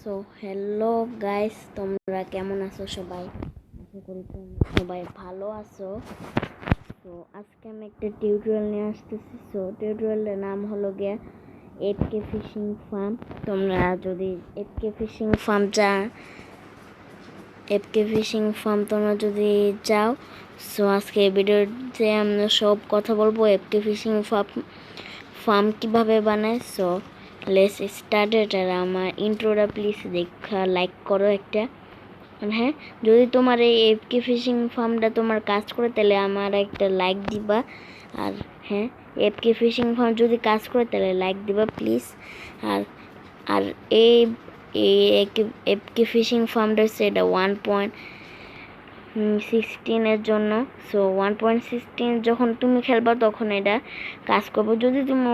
So hello guys, তোমরা কেমন আছো সবাই? আশা করি তোমরা সবাই ভালো আছো। তো আজকে আমি একটা টিউটোরিয়াল নিয়ে আসতেছি। সো টিউটোরিয়ালের নাম হলো গিয়া এফকে ফিশিং ফার্ম। তোমরা যদি এফকে ফিশিং ফার্ম তোমরা যদি চাও, সো আজকে ভিডিওতে আমরা সব কথা বলবো এফকে ফিশিং ফার্ম কিভাবে বানায়। So let's start it. আর আমার ইন্ট্রোটা প্লিজ দেখা লাইক করো একটা। হ্যাঁ, যদি তোমার এই এফকে ফিশিং ফার্মটা তোমার কাজ করে তাহলে আমার একটা লাইক দিবা। আর হ্যাঁ, এফকে ফিশিং ফার্ম যদি কাজ করে তাহলে লাইক দিবা প্লিজ। আর আর এই এফকে ফিশিং ফার্মটা হচ্ছে এটা 1.16 জন্য। সো 1.16 যখন তুমি খেলবা তখন এটা কাজ করবে। যদি তুমি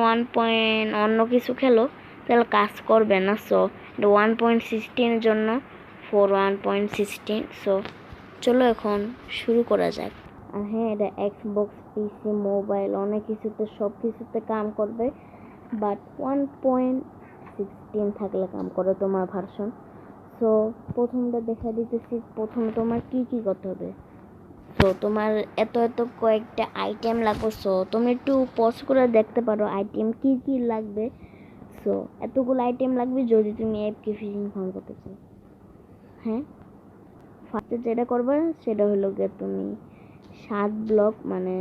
অন্য কিছু খেলো তাহলে কাজ করবে না। সো এটা 1.16 জন্য 1.16। সো চলো এখন শুরু করা যাক। আর হ্যাঁ, এটা এক্সবক্স, পিসি, মোবাইল অনেক কিছুতে সব কিছুতে কাম করবে, বাট 1.16 থাকলে কাম করে তোমার ভার্সন। সো প্রথমটা দেখা দিতেছি। প্রথমে তোমার কি করতে হবে। সো তোমার এত কয়েকটা আইটেম লাগবে। সো তুমি একটু পজ করে দেখতে পারো আইটেম কি লাগবে। সো এতগুলো আইটেম লাগবে যদি তুমি এফকে ফিশিং ফার্ম করতে চাও। হ্যাঁ, ফার্স্টে যেটা করবে সেটা হলো গিয়ে তুমি 7 ব্লক মানে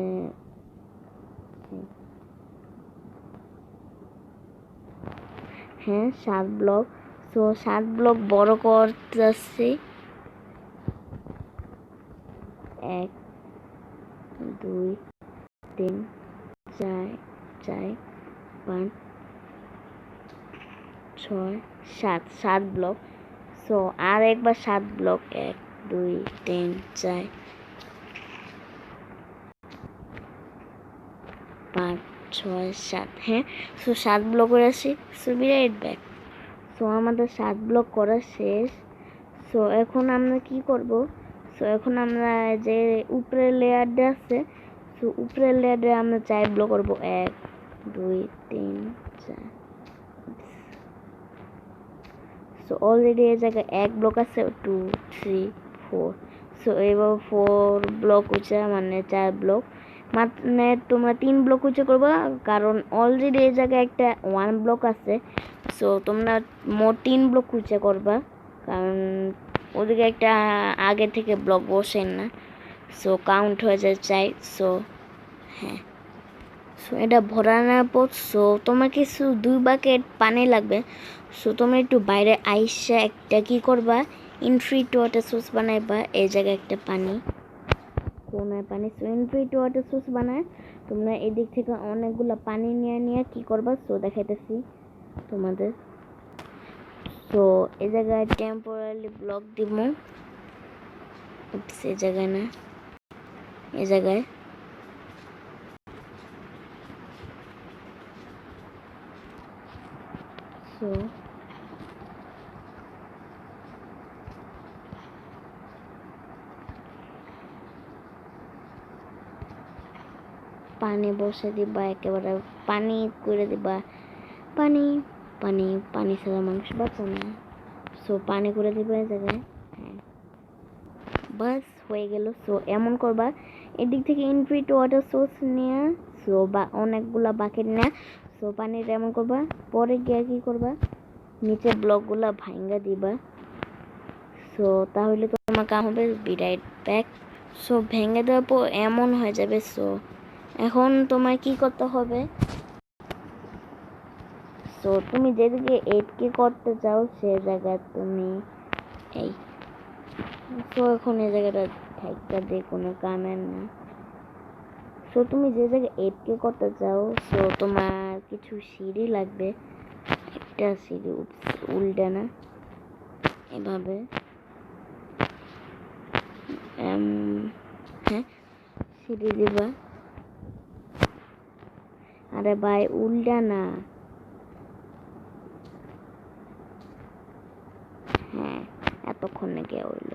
হ্যাঁ 7 ব্লক। সো 7 ব্লক বড় করতেছি। 1 2 3 4 5 6 7 ব্লক। সো আর একবার 7 ব্লক 1 2 3 4 5 6 7। হ্যাঁ, সো 7 ব্লক করে আসি। So be right back. So আমাদের 7 ব্লক করা শেষ। সো এখন আমরা কি করব। সো এখন আমরা যে উপরের লেয়ারটা আছে, সো উপরের লেয়ারে আমরা 4 ব্লক করব। 1 2 3 4। সো অলরেডি এই জায়গায় 1 ব্লক আছে, 2 3 4। সো এবার 4 ব্লক উঁচা মানে 4 ব্লক, মানে তোমরা 3 ব্লক উঁচু করবা, কারণ অলরেডি এই জায়গায় একটা 1 ব্লক আছে। সো তোমরা মোট 3 ব্লক উঁচা করবা, কারণ ওদিকে একটা আগে থেকে ব্লক বসেন না। সো কাউন্ট হয়ে যায় 4। সো হ্যাঁ, সো এটা ভরানোর পর সো তোমার কিছু 2 বাকেট পানি লাগবে। সো তোমরা একটু বাইরে আইসা একটা কি করবা, ইনফিনিট ওয়াটার সোর্স বানাইবা। এই জায়গায় একটা পানি, কোনায় পানি। সো ইনফিনিট ওয়াটার সোর্স বানায় তোমরা এদিক থেকে অনেকগুলো পানি নিয়ে কি করবা। সো দেখাইতেছি তোমাদের। সো এই জায়গায় টেম্পোরারি ব্লক দিব। এই জায়গায় না, এই জায়গায়। সো পানি বসে দিবা, একেবারে পানি করে দিবা। পানি পানি পানি ছাড়া মানুষ বাঁচে না। সো পানি করে দিবা এই জায়গায়। হ্যাঁ, বাস হয়ে গেল। সো এমন করবা, এদিক থেকে ইনফিনিট ওয়াটার সোর্স নিয়ে সো বা অনেকগুলা বাকেট নিয়ে সো পানিটা এমন করবা। পরে গিয়ে কি করবা, নিচে ব্লকগুলা ভাঙ্গা দিবা। সো তাহলে তোমার কাম হবে। B right back. সো ভেঙে দেওয়ার পর এমন হয়ে যাবে। সো এখন তোমার কি করতে হবে। সো তুমি যেদিকে এফকে করতে চাও সে জায়গায় তুমি এই। সো এখন এই জায়গাটা ঠাইকা দিয়ে কোনো কামের না। সো তুমি যে জায়গায় এফকে করতে চাও, সো তোমার কিছু সিঁড়ি লাগবে। একটা সিঁড়ি উল্টে না, এভাবে। হ্যাঁ, সিঁড়ি দিবা। আরে ভাই উল্টা না। হ্যাঁ, এতক্ষণে কে হইল।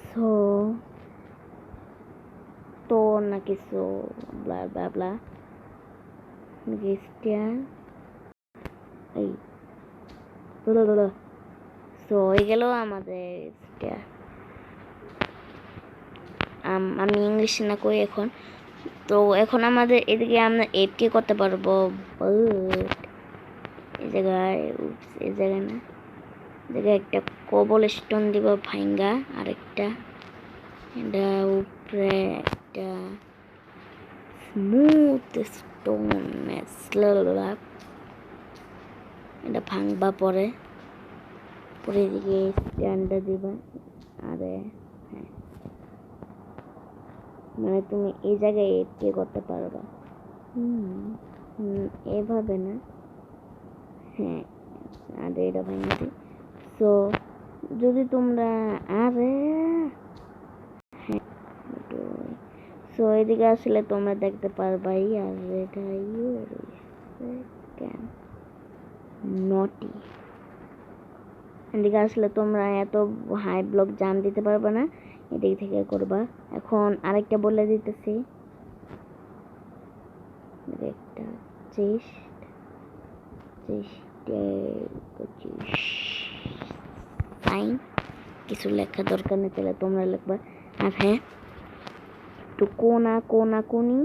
সো তো না কিছু ব্লা ব্লা ব্লা গেস্টিয়া এই সো হয়ে গেল আমাদের স্টেয়ার। আমি ইংলিশে না কই এখন। তো এখন আমাদের এদিকে আমরা এফকে করতে পারবো, এই জায়গায় এই জায়গায় না, জায়গায় একটা কবল স্টোন দিব ভাঙ্গা, আরেকটা এটা উপরে একটা স্মুথ স্টোন এটা ভাঙবা পরে পরে এদিকে স্ট্যান্ডটা দিবা। আরে হ্যাঁ, মানে তুমি এই জায়গায় এফকে করতে পারবা। এভাবে না, হ্যাঁ আর এটা ভাঙা দিই। সো যদি তোমরা আরে হ্যাঁ, সো এদিকে আসলে তোমরা দেখতে পারবাই। আর এটা কেন নটি, এদিকে আসলে তোমরা এত হাই ব্লক জাম দিতে পারবে না, এদিক থেকে করবা। এখন আরেকটা বলে দিতেছি, একটা সাইন কিছু লেখা দরকার নেই, তাহলে তোমরা লিখবা। আর হ্যাঁ, একটু কোনাকুনি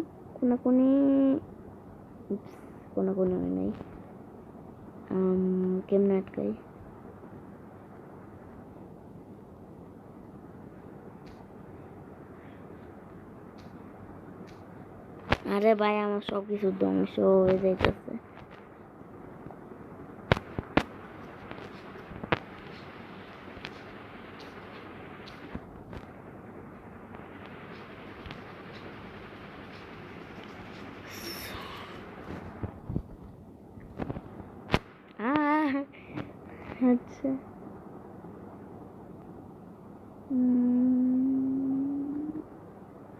হয় নাই, কেমনে আটকাই, আরে ভাই আমার সব কিছু ধ্বংস হয়ে যাইতেছে। আচ্ছা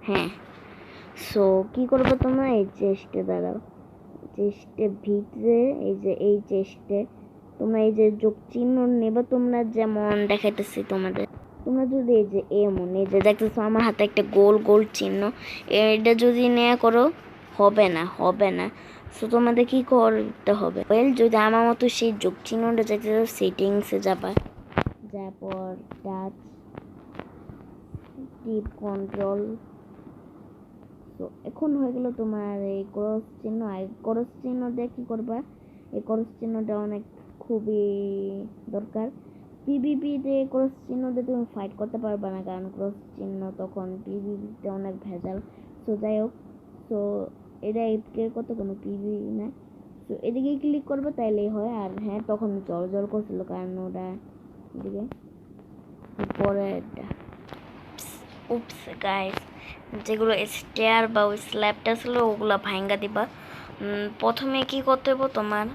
হ্যাঁ, সো কি করবো তোমরা, এই চেস্টে দাঁড়াও, চেস্টে ভিতরে এই চেস্টে তোমরা এই যে যোগ চিহ্ন নেবে তোমরা, যেমন দেখাইতেছি তোমাদের। তোমরা যদি এই যে এমন এই যে দেখতেছো আমার হাতে একটা গোল গোল চিহ্ন, এটা যদি নেওয়া করো হবে না। সো তোমাদের কি করতে হবে, যদি আমার মতো সেই যোগ চিহ্নটা যেতে সেটিংসে যাবা, যার পর টাচ টিপ কন্ট্রোল। তো এখন হয়ে গেল তোমার এই ক্রস চিহ্ন। আর ক্রস চিহ্ন দিয়ে কী করবা, এই ক্রস চিহ্নটা অনেক খুবই দরকার। পিভিপিতে ক্রস চিহ্ন দিয়ে তুমি ফাইট করতে পারবে না, কারণ ক্রস চিহ্ন তখন পিভিপিতে অনেক ভেজাল। সো যাই হোক, সো এটা এফকে কত কোনো পিভি না। তো এদিকে ক্লিক করবে তাইলেই হয়। আর হ্যাঁ, তখন জল করছিল কারণ ওটা এদিকে পরে উপস গাইস, যেগুলো স্টেয়ার বা ওই স্ল্যাবটা ছিল ওগুলো ভাঙ্গা দিবা। প্রথমে কি করতে হবে তোমার,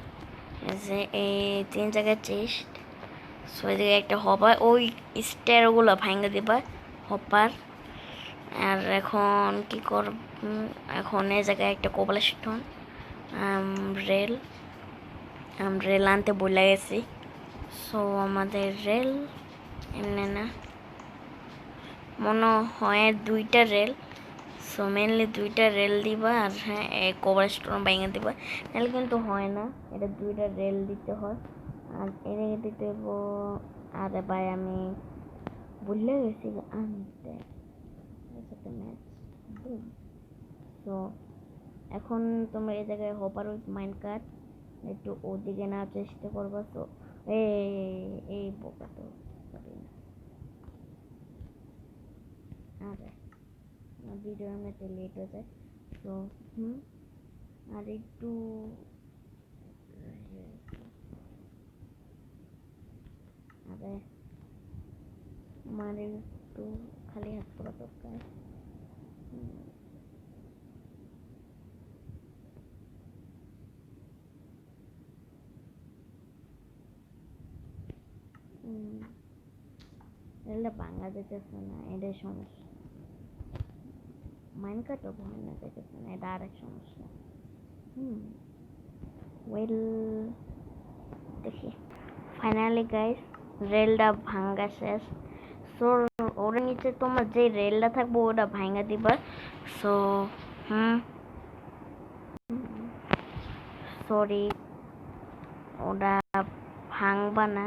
যে এই 3 জায়গায় চেস্ট, সো এদিকে একটা হপার, ওই স্টেয়ারগুলো ভাঙ্গা দিবা হপার। আর এখন কি কর, এখন এই জায়গায় একটা কোবলস্টোন রেল আনতে বলে গেছি। সো আমাদের রেল এমনি না, মনে হয় 2টা রেল। সো মেনলি 2টা রেল দিবা। আর হ্যাঁ, কোবলস্টোন ভেঙে দিবা, নাহলে কিন্তু হয় না, এটা 2টা রেল দিতে হয়। আর এদিকে দিতে হবো, আরে ভাই আমি ভুলে গেছি আনতে ম্যাচ। তো এখন তোমরা এই জায়গায় হপার উইথ মাইন্ড কাট একটু ওদিকে নেওয়ার চেষ্টা করবা। তো এই বোকা তো আরে ভিডিও এমনিতে লেট হয়ে যায়। তো আর একটু আরে আমার একটু খালি হাত করা দরকার। রেলটা ভাঙা যেতেছে না, এটাই সমস্যা। মাইন্ড কাটও ভাঙা যেতেছে না, এটা আরেক সমস্যা। ওয়েল দেখি, ফাইনালি গাইস রেলটা ভাঙা শেষ। সো ওর নিচে তোমার যে রেলটা থাকবো ওটা ভাঙা দিবা। সো সরি, ওটা ভাঙবা না,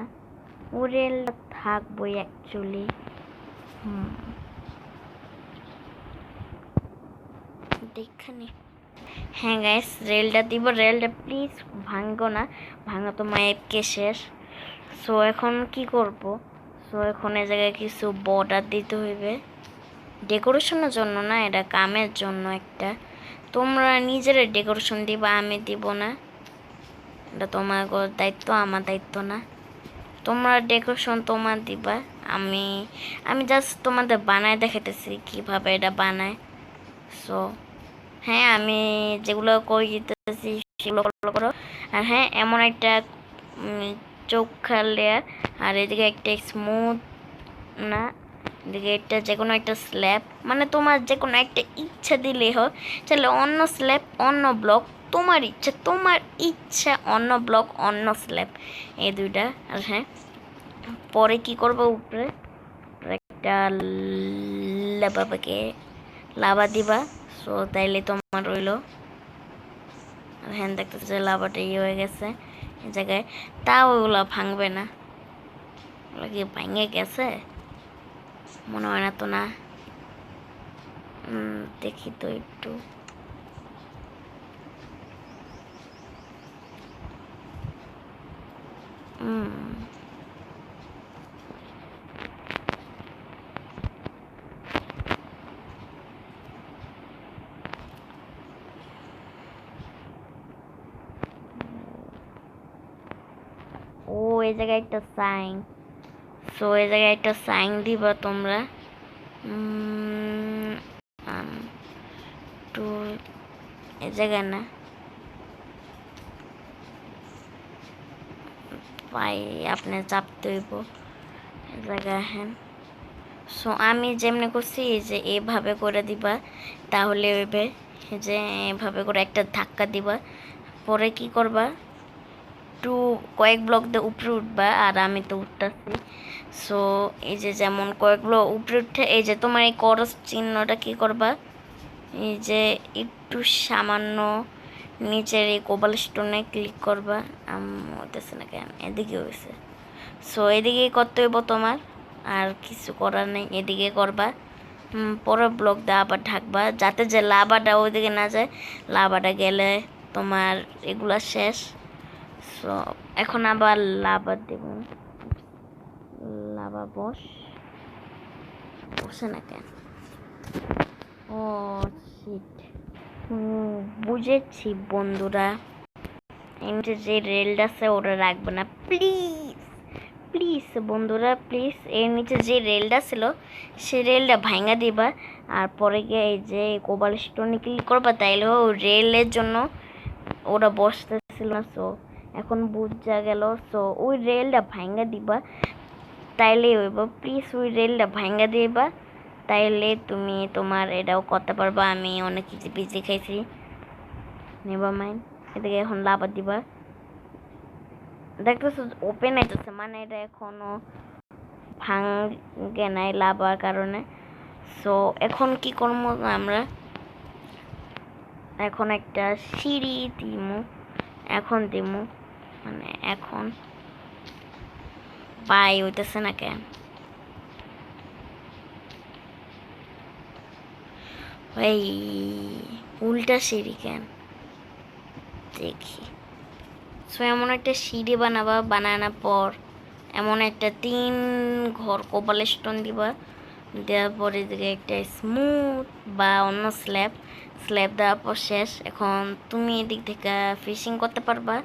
ও রেলটা থাকবোই অ্যাকচুয়ালি। দেখানি হ্যাঁ গাইস, রেলটা দিব। রেলটা প্লিজ ভাঙো না, ভাঙা তো মায়েরকে শেষ। সো এখন কি করব? সো এখন এই জায়গায় কিছু বর্ডার দিতে হইবে, ডেকোরেশনের জন্য না, এটা কামের জন্য একটা। তোমরা নিজেরা ডেকোরেশন দিবা, আমি দিব না, এটা তোমার দায়িত্ব, আমার দায়িত্ব না। তোমরা ডেকোরেশন তোমার দিবা, আমি আমি জাস্ট তোমাদের বানায় দেখাতেছি কিভাবে এটা বানায়। সো হ্যাঁ, আমি যেগুলো করে দিতেছি সেগুলো করো। আর হ্যাঁ, এমন একটা চোখা লেয়ার, আর এদিকে একটা স্মুথ না, এদিকে একটা যে কোনো একটা স্ল্যাব, মানে তোমার যে কোনো একটা ইচ্ছা দিলে হোক। তাহলে অন্য স্ল্যাব অন্য ব্লক, তোমার ইচ্ছা, তোমার ইচ্ছা অন্য ব্লক অন্য স্ল্যাব, এই দুইটা। আর হ্যাঁ, পরে কি করবো, উপরে একটা লাভা দিবা। সো তাইলে তোমার রইলো। আর হ্যাঁ, দেখতেছে লাভাটা ইয়ে হয়ে গেছে এই জায়গায়, তাও ওগুলো ভাঙবে না। ওগুলো কি ভাঙে গেছে? মনে হয় না তো। না, দেখি তো একটু। ও, এই জায়গায় একটা সাইন। সো এই জায়গায় একটা সাইন দিবা তোমরা। টু এই জায়গায় না, পাই আপনি চাপতে হইব এই জায়গায়। হ্যাঁ, সো আমি যেমনি করছি যে এভাবে করে দিবা, তাহলে হইবে যে এভাবে করে একটা ধাক্কা দিবা। পরে কি করবা, একটু কয়েক ব্লক দিয়ে উপরে উঠবা, আর আমি তো উঠতেছি। সো এই যে যেমন কয়েক ব্লক উপরে উঠে, এই যে তোমার এই করস চিহ্নটা কি করবা, এই যে একটু সামান্য নিচের এই কোবাল স্টোনে ক্লিক করবা। হইতেছে না কেন, এদিকে হয়েছে। সো এদিকে করতে হইব তোমার, আর কিছু করার নেই, এদিকে করবা। পরের ব্লক দিয়ে আবার ঢাকবা, যাতে যে লাভাটা ওইদিকে না যায়। লাভাটা গেলে তোমার এগুলা শেষ। সো এখন আবার লাভা দেব। লাভা বসে না কেন? ও শিট, বুঝেছি বন্ধুরা, এমনি যে রেলটা আছে ওটা রাখবে না প্লিজ, প্লিজ বন্ধুরা, প্লিজ। এর নিচে যে রেলটা ছিল সে রেলটা ভাঙা দিবা, আর পরে গিয়ে এই যে কোবাল স্টোনে ক্লিক করবা, তাইলে রেলের জন্য ওরা বসতেছিল না। সো এখন বুঝা গেল। সো ওই রেলটা ভাঙা দিবা, তাইলে হইব। প্লিজ ওই রেলটা ভাঙা দিবা, তাইলে তুমি তোমার এটাও করতে পারবা। আমি অনেক কিছু বিজি খাইছি, নেভার মাইন্ড। এদিকে এখন লাভা দিবা, দেখতেছো ওপেন আইতেছে, মানে এটা এখনো ভাঙে নাই লাভার কারণে। সো এখন কি করবো আমরা, এখন একটা সিঁড়ি দিমু, এখন দিমু, মানে এখন পাই হইতেছে না কেন? এই উল্টা সিঁড়ি কেন দেখি। সো এমন একটা সিঁড়ি বানাবা, বানানোর পর এমন একটা 3 ঘর কোপাল স্টোন দিবা, দেওয়ার পর এদিকে একটা স্মুথ বা অন্য স্ল্যাব দেওয়ার পর শেষ। এখন তুমি এদিক থেকে ফিশিং করতে পারবা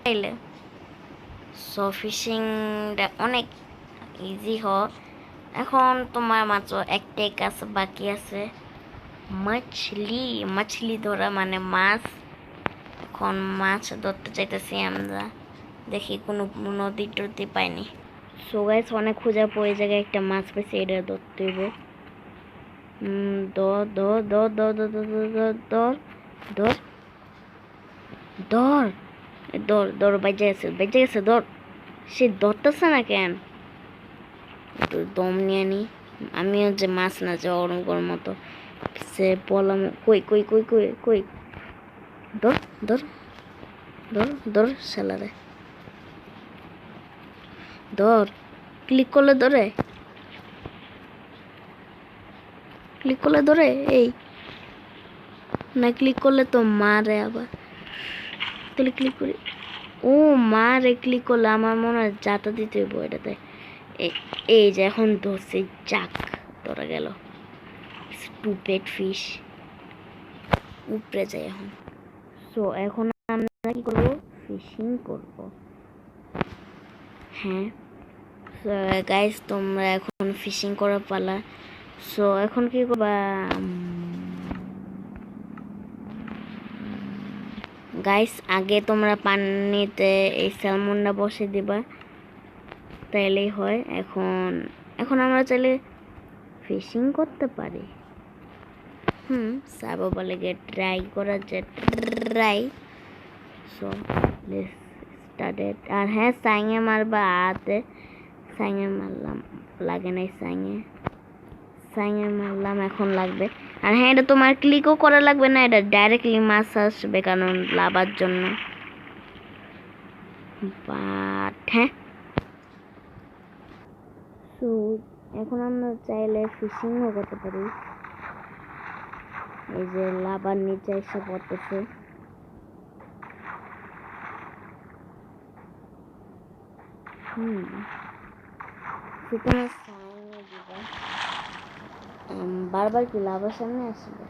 চাইলে। সো ফিশিংটা অনেক ইজি হয়। এখন তোমার মাত্র একটাই কাজ বাকি আছে, মাছলি ধরা, মানে মাছ। এখন মাছ ধরতে চাইতেছি আমরা, দেখি কোনো নদী টদী পাইনি। সো গাইস, অনেক খোঁজা পড়ে জায়গায় একটা মাছ পেয়েছে, এটা ধরতে হইব। ধর ধর ধর ধর ধর ধর ধর ধর ধর ধর ধর, বেঁচে গেছে ধর। সে ধরতেছে না কেন? দম নিয়ে নি, আমিও যে মাছ না যে অরঙ্গর মতো সে বললাম, কই কই কই কই কই, ধর ধর ধর ধর শালারে। ধর, ক্লিক করলে ধরে, ক্লিক করলে ধরে। এই না, ক্লিক করলে তো মারে আবার। তাহলে ক্লিক করি। ও মারে, ক্লিক করলে আমার মনে হয় যাতা দিতে হইব এটাতে। এই যে এখন ধরছে, চাক ধরা গেল। স্টুপিড ফিশ উপরে যায় এখন। সো এখন আমরা কি করব? ফিশিং করব। হ্যাঁ গাইস, তোমরা এখন ফিশিং করার পালা। সো এখন কি করবা গাইস? আগে তোমরা পানিতে এই স্যালমনটা বসে দিবা, তাইলেই হয়। এখন এখন আমরা চাইলে ফিশিং করতে পারি। সাবো বলে গে ট্রাই করা যায়, ট্রাই। So let's started. আর হ্যাঁ, সাইঙে মারবা হাতে। সাইঙে মারলাম, লাগে নাই। সাইঙে মারলাম, এখন লাগবে। আর হ্যাঁ, এটা তোমার ক্লিকও করা লাগবে না, এটা ডাইরেক্টলি মাছ আসবে, কারণ লাভার জন্য। বাট হ্যাঁ, সো এখন আমরা চাইলে ফিশিংও করতে পারি। এই যে লাভার নিচে এসে পড়তেছে। তোমার সাইনে দিবা, বারবার কি লাভার সামনে আসবে?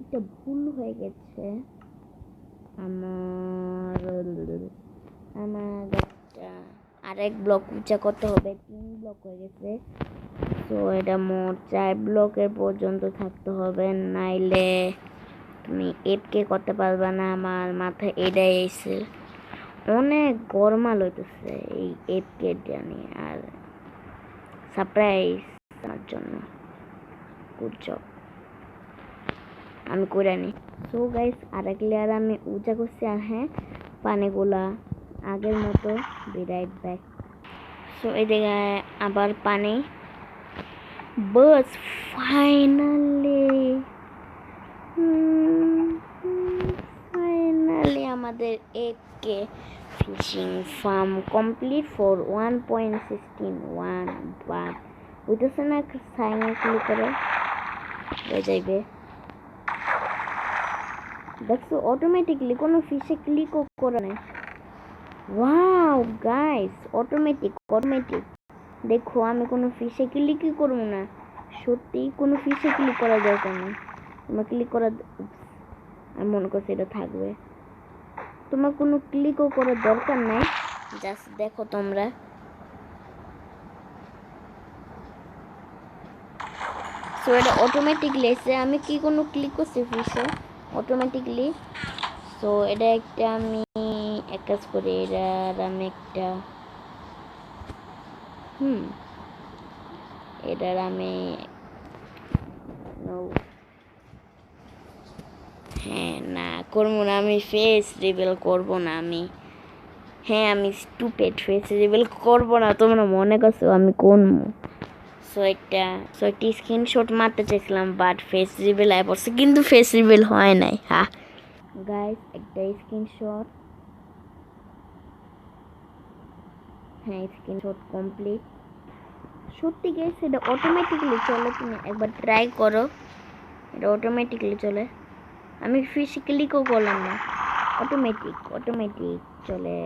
একটা ভুল হয়ে গেছে আমার। একটা আরেক ব্লক উঁচা করতে হবে, 3 ব্লক হয়ে গেছে। তো এটা মোট 4 ব্লকের পর্যন্ত থাকতে হবে, নাইলে তুমি এপকে করতে পারবে না। আমার মাথায় এটাই এসে অনেক গরমাল হইতেছে এই এপকে জানি। আর সারপ্রাইজ আমার জন্য গুড জব, আমি করে নি। সো গাইস, আরেক লেয়ার আমি উঁচা করছি। আর হ্যাঁ, পানিগুলা আগের মতো বি রাইট ব্যাক। সো এই জায়গায় আবার পানি। বাস ফাইনালি আমাদের এপকে fishing farm complete for 1.16 but বুঝতেছে না। সাইনে ক্লিক করে হয়ে যাইবে। দেখছো, অটোমেটিকলি কোনো ফিশে ক্লিকও করে না। Wow guys, automatic. দেখো, আমি কোনো ফিশে ক্লিকই করবো না। সত্যি কোনো ফিশে ক্লিক করা দরকার নেই। তোমার ক্লিক করা, আমি মনে করছি এটা থাকবে। তোমার কোনো ক্লিকও করার দরকার নাই, জাস্ট দেখো তোমরা। সো এটা অটোমেটিকলি এসে, আমি কি কোনো ক্লিক করছি ফিশে অটোমেটিকলি। সো এটা একটা আমি এক কাজ করি, এটার আমি একটা এটার আমি হ্যাঁ না করবো না, আমি ফেস রিভিল করবো না। আমি স্টুপিড, ফেস রিভিল করবো না। তোমরা মনে করছো আমি কোন? সো একটা স্ক্রিনশট মারতে চাইছিলাম, বাট ফেস রিভিল আই পড়ছে, কিন্তু ফেস রিভিল হয় নাই। গাইস, একটা স্ক্রিনশট। হ্যাঁ, স্ক্রিনশট কমপ্লিট। সত্যি গাইস, এটা অটোমেটিকলি চলে, তুমি একবার ট্রাই করো, এটা অটোমেটিকলি চলে। আমি ফিজিক্যালিও করলাম না, অটোমেটিক চলে।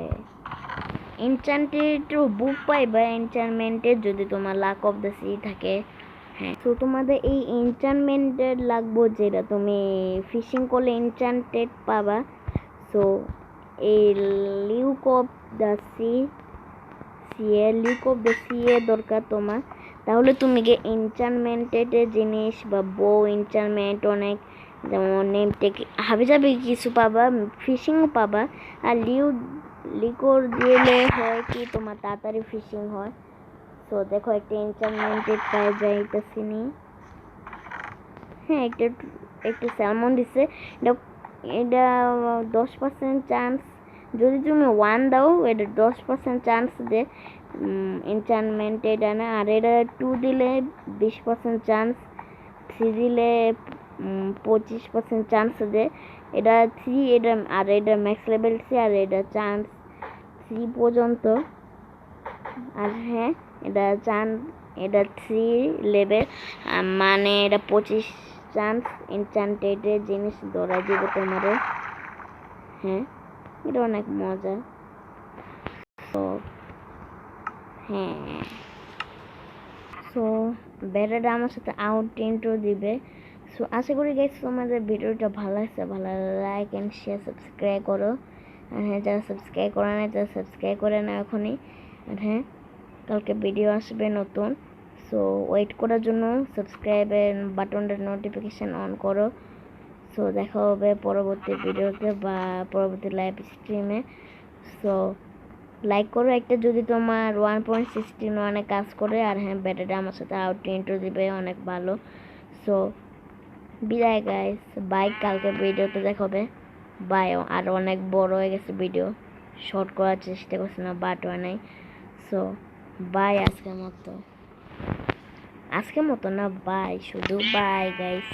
এনচ্যান্টেডও বুক পাইবা এনচ্যান্টমেন্টের, যদি তোমার লাক অফ দ্য সি থাকে। হ্যাঁ, তো তোমাদের এই এনচ্যান্টমেন্টের লাগবো, যেটা তুমি ফিশিং করলে এনচ্যান্টেড পাবা। সো এই লিউক অফ দ্য সি এর দরকার তোমার। তাহলে তুমি গিয়ে এনচ্যান্টমেন্টেড জিনিস বা বউ এনচ্যান্টমেন্ট অনেক, যেমন নেম টেক হাবি যাবে কিছু পাবা, ফিশিংও পাবা। আর লিকোর দিলে হয় কি, তোমার তাড়াতাড়ি ফিশিং হয়। তো দেখো, একটা এনচ্যান্টমেন্টেড পাওয়া যাইতেছি নি। হ্যাঁ, একটা স্যালমন দিচ্ছে। এটা এটা 10% চান্স, যদি তুমি 1 দাও এটা 10% চান্স দে এনচ্যান্টমেন্ট এটা না। আর এটা 2 দিলে 20% চান্স, 3 দিলে 25% চান্স দে। এটা 3, এটা আর এটা ম্যাক্স লেভেল 3, আর এটা চান্স 3 পর্যন্ত। আর হ্যাঁ, এটা 3 লেভেল, মানে এটা 25 চান্স এনচ্যান্টেড জিনিস ধরা দিবে তোমারে। হ্যাঁ, এটা অনেক মজা। তো হ্যাঁ, সো বেটাটা আমার সাথে আউট ইন্ট্রো দিবে। সো আশা করি গাইস তোমাদের ভিডিওটা ভালো লাগছে, ভালো লাইক অ্যান্ড শেয়ার সাবস্ক্রাইব করো। আর হ্যাঁ, যারা সাবস্ক্রাইব করে না তারা সাবস্ক্রাইব করে না এখনই। আর হ্যাঁ, কালকে ভিডিও আসবে নতুন, সো ওয়েট করার জন্য সাবস্ক্রাইবের বাটনটার নোটিফিকেশান অন করো। সো দেখা হবে পরবর্তী ভিডিওতে বা পরবর্তী লাইভ স্ট্রিমে। সো লাইক করো একটা যদি তোমার 1.16 কাজ করে। আর হ্যাঁ, ব্যাটাটা আমার সাথে আউট ইন্ট্রো দিবে, অনেক ভালো। সো বিদায় গাইস, বাই, কালকে ভিডিওতে দেখা হবে। বাই। আর অনেক বড় হয়ে গেছে ভিডিও, শর্ট করার চেষ্টা করছি না, বাট হয় নাই। সো বাই, আজকের মতো না, বাই, শুধু বাই গাইস।